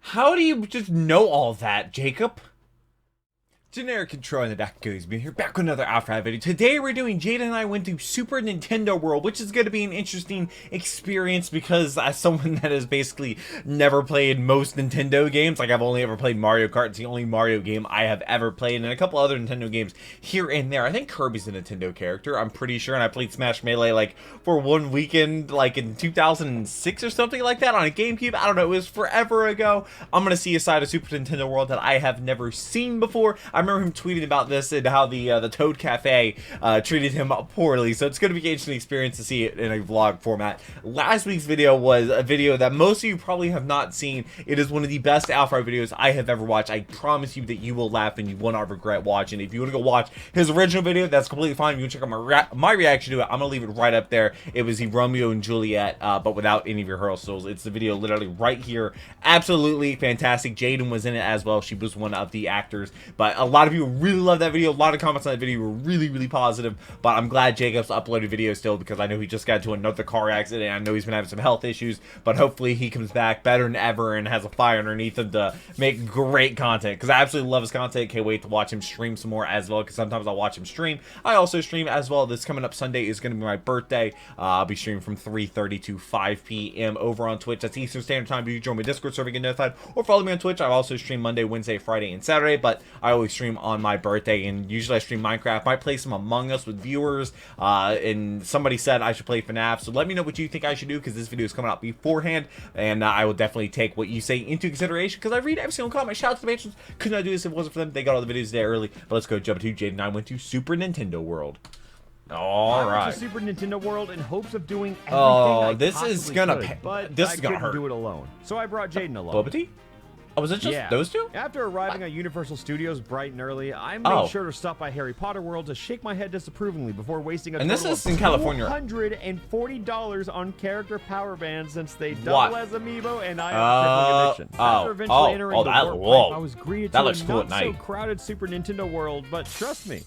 How do you just know all that, Jacob? Generic control in the back goes being here back with another Alpharad video. Today we're doing Jaiden and I went to Super Nintendo World, which is going to be an interesting experience because as someone that has basically never played most Nintendo games, like I've only ever played Mario Kart, it's the only Mario game I have ever played, and a couple other Nintendo games here and there. I think Kirby's a Nintendo character, I'm pretty sure, and I played Smash Melee like for one weekend like in 2006 or something like that on a GameCube. I don't know, it was forever ago. I'm going to see a side of Super Nintendo World that I have never seen before. I remember him tweeting about this and how the Toad Cafe treated him poorly, so it's going to be an interesting experience to see it in a vlog format. Last week's video was a video that most of you probably have not seen. It is one of the best Alpharad videos I have ever watched. I promise you that you will laugh and you will not regret watching. If you want to go watch his original video, that's completely fine. You can check out my reaction to it. I'm going to leave it right up there. It was the Romeo and Juliet, but without any rehearsals. It's the video literally right here. Absolutely fantastic. Jaiden was in it as well. She was one of the actors, but a lot of people really love that video. A lot of comments on that video were really positive, but I'm glad Jacob's uploaded video still because I know he just got into another car accident. I know he's been having some health issues, but hopefully he comes back better than ever and has a fire underneath him to make great content, because I absolutely love his content. Can't wait to watch him stream some more as well, because sometimes I'll watch him stream. I also stream as well. This coming up Sunday is going to be my birthday. I'll be streaming from 3:30 to 5 p.m. over on Twitch. That's Eastern Standard Time. You can join my Discord server, get notified, or follow me on Twitch. I also stream Monday, Wednesday, Friday, and Saturday, but I always stream on my birthday, and usually I stream Minecraft. Might play some Among Us with viewers, and somebody said I should play FNAF, so let me know what you think I should do, because this video is coming out beforehand, and I will definitely take what you say into consideration, because I read every single comment. Shout out to the patrons. Could not do this if it wasn't for them. They got all the videos there early, but let's go jump to Jaiden and I went to Super Nintendo World. All right. I went to Super Nintendo World in hopes of doing everything this is gonna couldn't do it alone, so I brought Jaiden along. Boba tea? Oh, was it just those two? After arriving at Universal Studios bright and early, I made sure to stop by Harry Potter World to shake my head disapprovingly before wasting a total of $240 on character power bands, since they double as amiibo and I have crippling addiction. After eventually entering the warp pipe, I was greeted to a not so crowded Super Nintendo World, but trust me,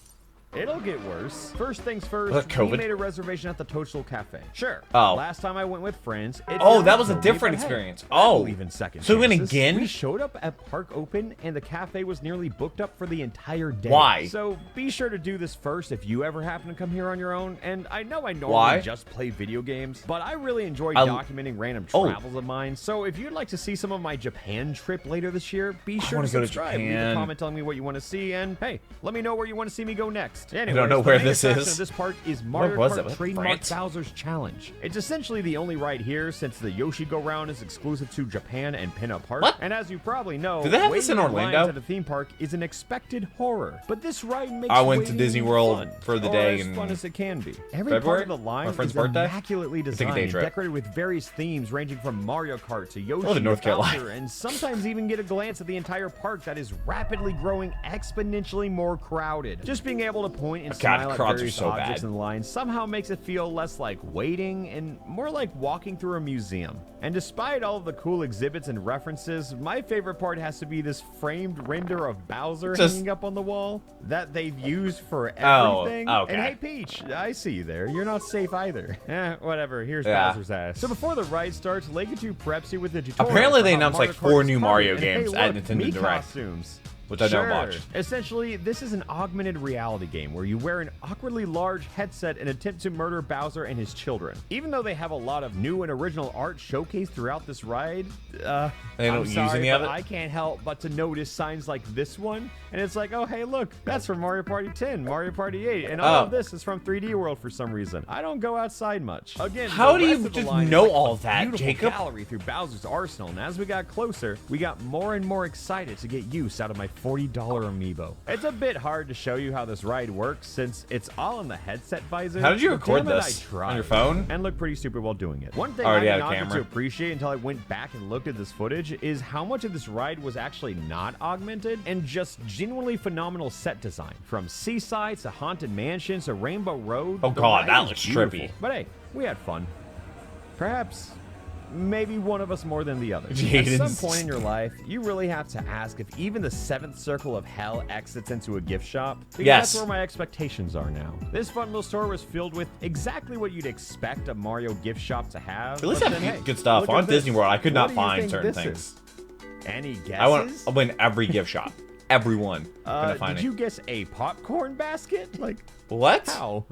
it'll get worse. First things first, we made a reservation at the Toadstool Cafe. Sure. Last time I went with friends. That was a different experience. Even second. So we went again? We showed up at Park Open, and the cafe was nearly booked up for the entire day. Why? So be sure to do this first if you ever happen to come here on your own. And I know I normally just play video games, but I really enjoy documenting random travels of mine. So if you'd like to see some of my Japan trip later this year, be sure to subscribe. Leave a comment telling me what you want to see, and hey, let me know where you want to see me go next. Anyways, I don't know where this is. This park is Mario Kart Trademark Bowser's Challenge. It's essentially the only ride here, since the Yoshi Go Round is exclusive to Japan and Pinup Park. What? And as you probably know, do they have this in Orlando? At a theme park is an expected horror, but this ride makes I went to Disney World for the day, and as fun as it can be. Every February? part of the line is immaculately designed, and decorated with various themes ranging from Mario Kart to Yoshi to North Carolina, Bowser, and sometimes even get a glance at the entire park that is rapidly growing exponentially more crowded. Just being able to point and smile at various objects in the line somehow makes it feel less like waiting and more like walking through a museum. And despite all of the cool exhibits and references, my favorite part has to be this framed render of Bowser hanging up on the wall that they've used for everything. And hey, Peach, I see you there. You're not safe either. Whatever. Here's Bowser's ass. So before the ride starts, Legacy preps you with the tutorial. Apparently they announced like 4 new Mario games at Nintendo Direct. Costumes. Which I never watched. Essentially, this is an augmented reality game where you wear an awkwardly large headset and attempt to murder Bowser and his children. Even though they have a lot of new and original art showcased throughout this ride, they don't use any of it? I can't help but to notice signs like this one, and it's like, oh hey look, that's from Mario Party 10, Mario Party 8, and all of this is from 3D World for some reason. I don't go outside much. Again, how do you just know all that, Jacob? Gallery through Bowser's arsenal, and as we got closer, we got more and more excited to get use out of my $40 amiibo. It's a bit hard to show you how this ride works since it's all in the headset visor. How did you record this? On your phone? And look pretty stupid while doing it. One thing I did not get to appreciate until I went back and looked at this footage is how much of this ride was actually not augmented and just genuinely phenomenal set design. From seasides to haunted mansions to Rainbow Road. Oh god, that looks trippy. But hey, we had fun. Perhaps maybe one of us more than the other. Jaiden's. At some point in your life, you really have to ask if even the 7th circle of hell exits into a gift shop. Because that's where my expectations are now. This fun little store was filled with exactly what you'd expect a Mario gift shop to have. At least have good stuff. On Disney World, I could not find certain things. Any guesses? I win every gift shop. Everyone. Did you guess a popcorn basket? Like, what? How?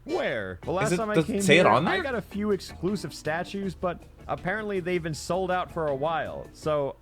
Where? The last time I came say here, it on there? I got a few exclusive statues, but apparently they've been sold out for a while. So,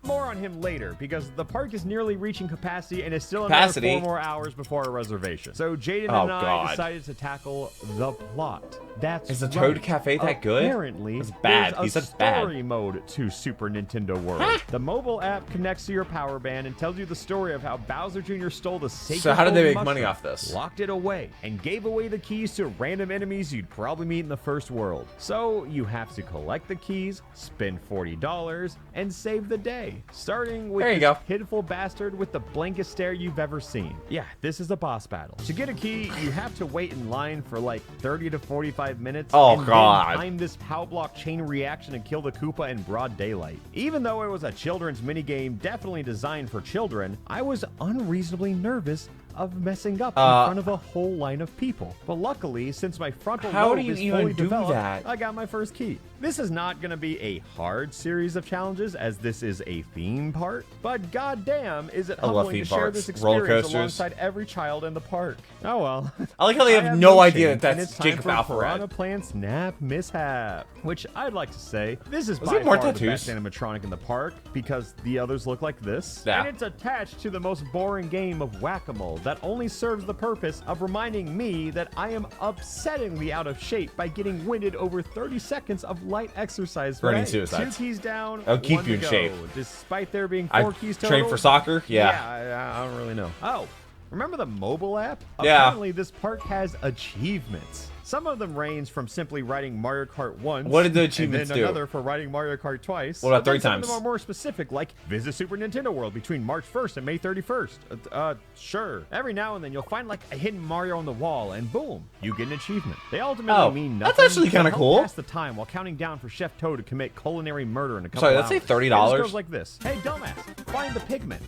more on him later, because the park is nearly reaching capacity and is still another 4 more hours before a reservation. So Jaiden and I decided to tackle the plot. Is the Toad Cafe that good? Apparently, it's bad. He said bad. Story mode to Super Nintendo World. Huh? The mobile app connects to your power band and tells you the story of how Bowser Jr. stole the sacred So how did they make mushroom, money off this? locked it away, and gave away the keys to random enemies you'd probably meet in the first world. So you have to collect the keys, spend $40, and save the day. Starting with this pitiful bastard with the blankest stare you've ever seen. Yeah, this is a boss battle. To get a key, you have to wait in line for like 30 to 45 minutes. Oh, and God. then time this pow block chain reaction and kill the Koopa in broad daylight. Even though it was a children's minigame definitely designed for children, I was unreasonably nervous of messing up in front of a whole line of people. But luckily, since my frontal lobe is fully developed, I got my first key. This is not going to be a hard series of challenges, as this is a theme park, but goddamn is it humbling to share this experience alongside every child in the park. Oh well. I like how they have no idea that that's Jacob Alpharad. Piranha Plant Snap Mishap, which I'd like to say, this is by far the best animatronic in the park, because the others look like this, and it's attached to the most boring game of whack-a-mole that only serves the purpose of reminding me that I am upsettingly out of shape by getting winded over 30 seconds of light exercise. Burning suicides. 2 keys down. I'll keep you in shape. Despite there being 4 keys total. Train for soccer? Yeah. Yeah, I don't really know. Oh, remember the mobile app? Yeah. Apparently this park has achievements. Some of them range from simply riding Mario Kart once. What did the achievements and then another for riding Mario Kart twice. What about 3 times? Some of them are more specific, like visit Super Nintendo World between March 1st and May 31st. Sure. Every now and then you'll find like a hidden Mario on the wall, and boom, you get an achievement. They ultimately mean nothing. That's actually kind of cool. Pass the time while counting down for Chef Toad to commit culinary murder in a couple Sorry, hours. let's say $30. It goes like this. Hey, dumbass, find the pigment.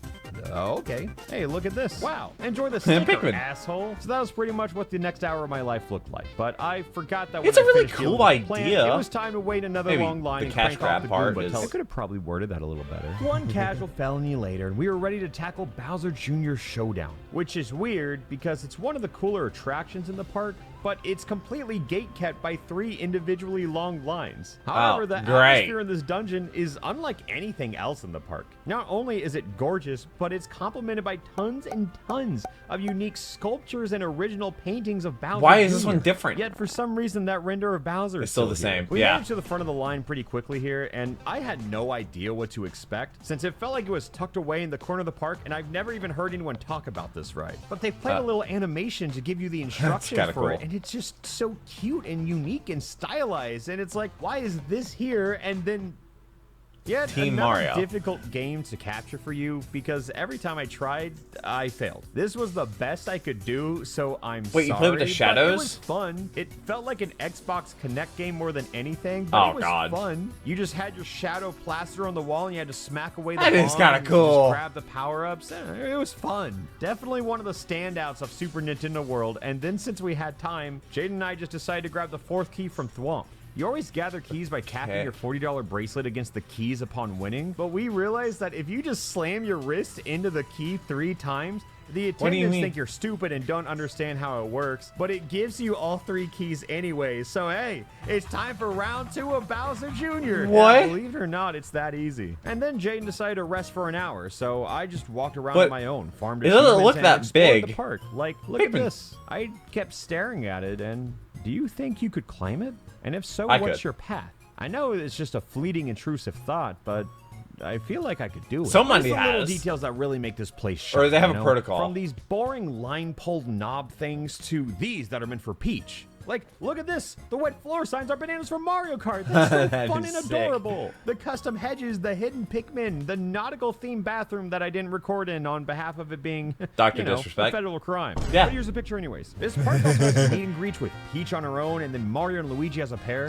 Oh, okay. Hey, look at this. Wow. Enjoy the sticker, asshole. So that was pretty much what the next hour of my life looked like. But I forgot that it's a really cool idea. It was time to wait another long line and crank off the part Goomba. I could have probably worded that a little better. One casual felony later, and we were ready to tackle Bowser Jr. Showdown, which is weird because it's one of the cooler attractions in the park, but it's completely gate-kept by 3 individually long lines. However, the atmosphere in this dungeon is unlike anything else in the park. Not only is it gorgeous, but it's complemented by tons and tons of unique sculptures and original paintings of Bowser. Why is this one different? Yet for some reason that render of Bowser is still the same. We managed to the front of the line pretty quickly here, and I had no idea what to expect, since it felt like it was tucked away in the corner of the park, and I've never even heard anyone talk about this ride. But they played a little animation to give you the instructions for it, and it's just so cute and unique and stylized, and it's like, why is this here? And then yet another difficult game to capture for you, because every time I tried, I failed. This was the best I could do, so I'm sorry. Wait, you played with the shadows? It was fun. It felt like an Xbox Connect game more than anything, but it was fun. You just had your shadow plaster on the wall, and you had to smack away the bomb. That is kind of cool. Just grab the power-ups. It was fun. Definitely one of the standouts of Super Nintendo World, and then since we had time, Jaiden and I just decided to grab the 4th key from Thwomp. You always gather keys by tapping your $40 bracelet against the keys upon winning, but we realized that if you just slam your wrist into the key 3 times, the attendants think you're stupid and don't understand how it works, but it gives you all 3 keys anyway. So hey, it's time for round 2 of Bowser Jr. What? And believe it or not, it's that easy. And then Jaiden decided to rest for an hour, so I just walked around on my own, farmed it doesn't look that big. The park. Like, look at this. I kept staring at it, and do you think you could climb it? And if so, what's your path? I know it's just a fleeting, intrusive thought, but I feel like I could do it. Somebody has. Little details that really make this place sharp. Or they have a protocol. From these boring line-pulled knob things to these that are meant for Peach. Like, look at this. The wet floor signs are bananas from Mario Kart. That's so fun and adorable. The custom hedges, the hidden Pikmin, the nautical-themed bathroom that I didn't record in on behalf of it being, Disrespect. a federal crime. Yeah. But here's the picture anyways. This park also has meet and greets with Peach on her own and then Mario and Luigi as a pair.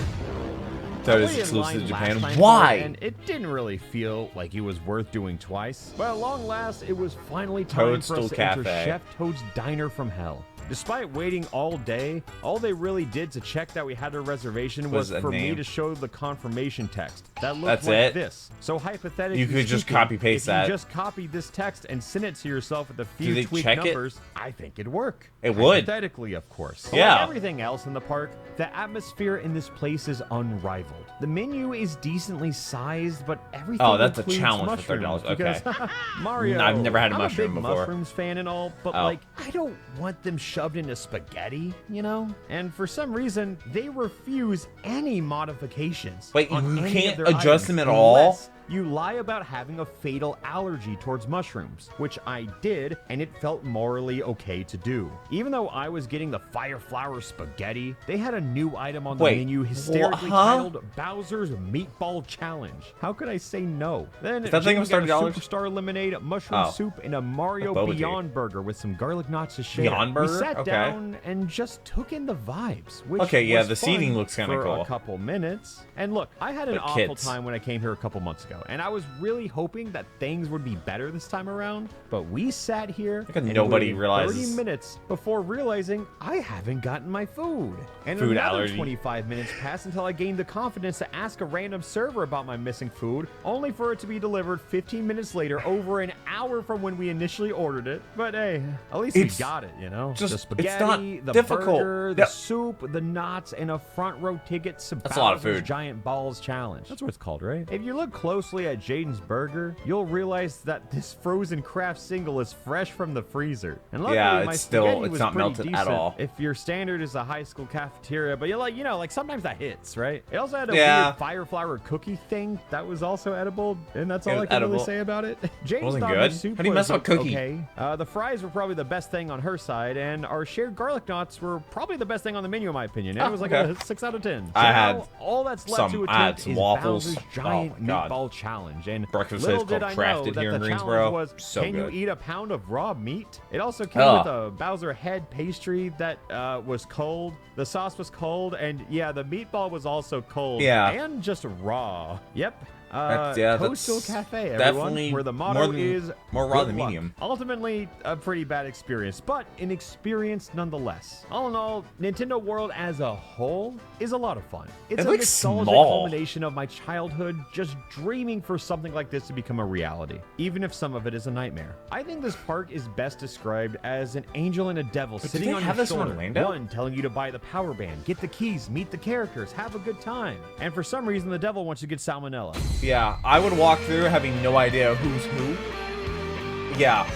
That is exclusive to Japan. Why? And it didn't really feel like it was worth doing twice. But at long last, it was finally time for us to enter Chef Toad's Diner from Hell. Despite waiting all day, all they really did to check that we had a reservation was for me to show the confirmation text. That looked like this. So hypothetically, you could just copy paste that. If you just copy this text and send it to yourself with a few tweaked numbers, I think it'd work. It would. Hypothetically, of course. Yeah. Like everything else in the park, the atmosphere in this place is unrivaled. The menu is decently sized, but everything that's a challenge for $30. Okay. Mario, I've never had a mushroom I'm a big before. mushrooms fan and all, but like, I don't want them shoved into spaghetti, you know? And for some reason, they refuse any modifications. Wait, you can't adjust them at all? You lie about having a fatal allergy towards mushrooms, which I did, and it felt morally okay to do. Even though I was getting the fire flower spaghetti, they had a new item on the menu hysterically titled Bowser's Meatball Challenge. How could I say no? Then that thing was $30? Superstar lemonade, mushroom soup, and a Mario Beyond Burger with some garlic knots to share. Beyond Burger? We sat down and just took in the vibes, which was the seating looks kind of cool. For a couple minutes. And look, I had an awful time when I came here a couple months ago. And I was really hoping that things would be better this time around, but we sat here and nobody realizes 30 minutes before realizing I haven't gotten my food. And food another allergy. 25 minutes passed until I gained the confidence to ask a random server about my missing food, only for it to be delivered 15 minutes later, over an hour from when we initially ordered it. But hey, at least we got it, you know? Just, the spaghetti, the burger, the soup, the knots, and a front row ticket to That's a lot of food. Giant Balls Challenge. That's what it's called, right? If you look closely at Jaiden's burger, you'll realize that this frozen craft single is fresh from the freezer. And luckily, my spaghetti was not pretty melted decent at all. if your standard is a high school cafeteria, but like sometimes that hits, right? It also had a weird fire flower cookie thing that was also edible, and that's all I can really say about it. Jaiden's good. Soup How do you mess up cookie? Okay. The fries were probably the best thing on her side, and our shared garlic knots were probably the best thing on the menu, in my opinion. And it was like a 6 out of 10. So I had all that's left to attempt is waffles. Bowser's Giant Meatball Challenge. And breakfast little is called did I know Crafted that here the in challenge Greensboro. was, So can good. you eat a pound of raw meat? It also came with a Bowser head pastry that was cold. The sauce was cold, and yeah, the meatball was also cold. Yeah. And just raw. Yep. Coastal Cafe, everyone, definitely where the motto is more raw good than luck. medium. Ultimately, a pretty bad experience, but an experience nonetheless. All in all, Nintendo World as a whole is a lot of fun. It's a nostalgic culmination of my childhood, just dreaming for something like this to become a reality, even if some of it is a nightmare. I think this park is best described as an angel and a devil sitting on your shoulder. One telling you to buy the power band, get the keys, meet the characters, have a good time. And for some reason, the devil wants you to get salmonella. Yeah, I would walk through having no idea who's who. Yeah,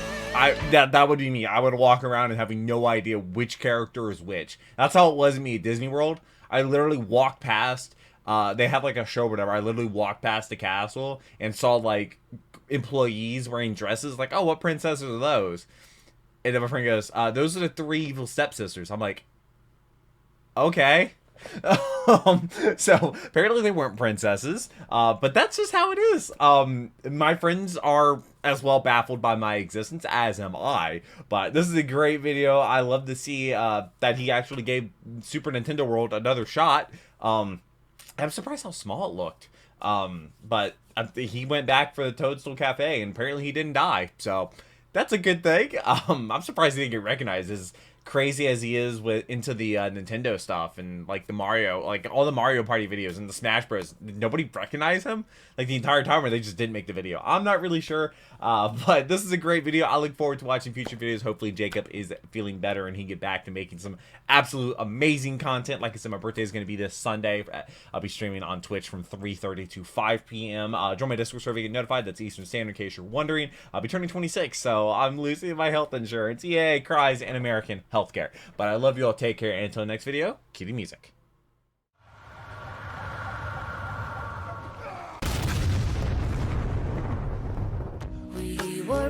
that would be me. I would walk around and having no idea which character is which. That's how it was me at Disney World. I literally walked past, they have like a show or whatever. I literally walked past the castle and saw like employees wearing dresses. Like, oh, what princesses are those? And then my friend goes, those are the 3 evil stepsisters. I'm like, okay. So apparently they weren't princesses, but that's just how it is. My friends are as well baffled by my existence as am I, but this is a great video. I love to see that he actually gave Super Nintendo World another shot. I'm surprised how small it looked, but he went back for the Toadstool Cafe and apparently he didn't die, so that's a good thing. I'm surprised he didn't get recognized as crazy as he is into the Nintendo stuff and like the Mario, like all the Mario Party videos and the Smash Bros. Nobody recognized him like the entire time, or they just didn't make the video. I'm not really sure, but this is a great video. I look forward to watching future videos. Hopefully Jacob is feeling better and he get back to making some absolute amazing content. Like I said, my birthday is going to be this Sunday. I'll be streaming on Twitch from 3:30 to 5 p.m. Join my Discord server to get notified. That's Eastern Standard, in case you're wondering. I'll be turning 26, so I'm losing my health insurance. Yay, cries and American healthcare. But I love you all. Take care. And until next video, cue the music. We were